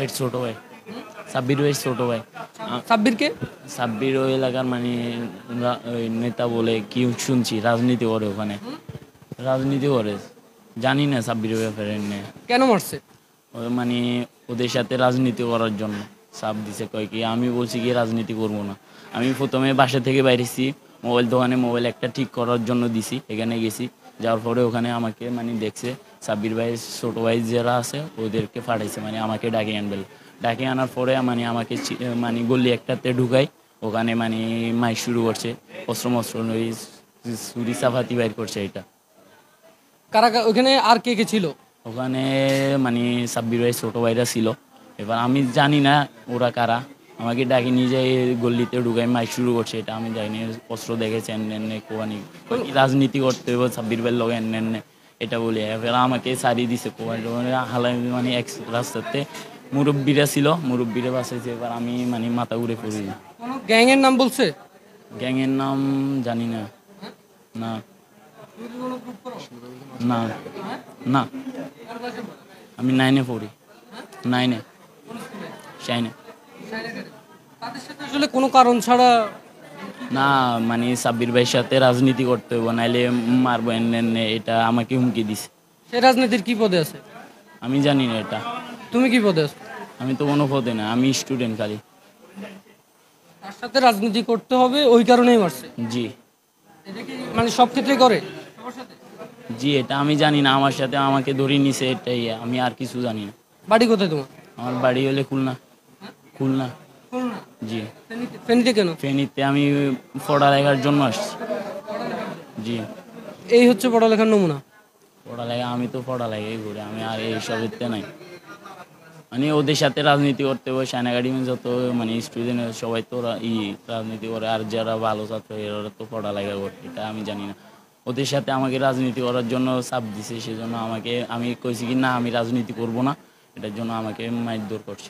ভাই ছোট ভাই, সাব্বির ভাই ছোট ভাই। সাব্বিরকে সাব্বির ওই এলাকার মানে ওই নেতা বলে কি শুনছি, রাজনীতি করে ওখানে, রাজনীতি করে। জানি না সাব্বিরের ব্যাপারে নিয়ে। কেন মারছে? ওই মানে ওদের সাথে রাজনীতি করার জন্য চাপ দিছে, কয় কি আমি বলছি কি রাজনীতি করব না। আমি প্রথমে বাসা থেকে বাইরেছি, মোবাইল দোকানে মোবাইল একটা ঠিক করার জন্য দিছি, এখানে গেছি। যাওয়ার পরে ওখানে আমাকে মানে দেখছে সাব্বির ভাই ছোটো ভাই যারা আছে ওদেরকে পাঠাইছে, মানে আমাকে ডাকে আনবেল। ডাকে আনার পরে মানে আমাকে মানে গলি একটাতে ঢুকাই, ওখানে মানে মাইক শুরু করছে, অস্ত্র মস্ত্র ওই ছুরি চাপাতি বাইর করছে। এটা কারা ওখানে আর কে কে ছিল? ওখানে মানে সাব্বির ভাই ছোটো ভাইরা ছিল। এবার আমি জানি না ওরা কারা, আমাকে ডাকি নিয়ে যায় গল্লিতে ঢুকাই, মাইক শুরু করছে। এটা আমি যাইনি, অস্ত্র দেখেছে এনে কোয়ানি রাজনীতি করতে হবে সাব্বির ভাইয়ের লগে এনে এটা বলে। এবার আমাকে সারিয়ে দিছে কোয়ানি হালাই, মানে এক রাস্তাতে মুরব্বীরা ছিল, মুরব্বীরা বাসাইছে। এবার আমি মানে মাথা ঘুরে পড়ি। কোনো গ্যাংয়ের নাম বলছে? গ্যাংয়ের নাম জানি না, না না না। আমি 9-এ পড়ি, 9-এ, শাইনে। তাদের সাথে আসলে কোনো কারণ ছাড়া না মানে সাব্বির ভাইয়ের সাথে রাজনীতি করতে হবে, নাইলে মারবো এনে, এটা আমাকে হুমকি দিছে। সে রাজনীতির কি পদে আছে? আমি জানি না এটা। তুমি কি পদে আছো? আমি তো কোনো পদে না, আমি স্টুডেন্ট খালি। তার সাথে রাজনীতি করতে হবে ওই কারণেই মারছে? জি এটা কি মানে সব ক্ষেত্রে করে? জি, এটা আমি জানি না, আমার সাথে আমাকে ধরে নিছে এটাই, আমি আর কিছু জানি না। বাড়ি কোথায় তোমার? আমার বাড়ি হলে খুলনা। খুলনা। খুলনা। জি। ফেনীতে কেন? ফেনীতে আমি পড়ালেখার জন্য আসছি। জি। এই হচ্ছে পড়ালেখার নমুনা? পড়ালেখা, আমি তো পড়ালেখাই করি, আমি আর এইসবের নাই। মানে ওদের সাথে রাজনীতি করতে হবে, সাইন একাডেমি যত মানে স্টুডেন্ট সবাই তো রাজনীতি করে, আর যারা ভালো ছাত্র এরা তো পড়ালেখা করে। এটা আমি জানি না, ওদের সাথে আমাকে রাজনীতি করার জন্য চাপ দিছে। সেজন্য আমি কইছি কি না আমি রাজনীতি করব না, এটার জন্য আমাকে মারধর করছে।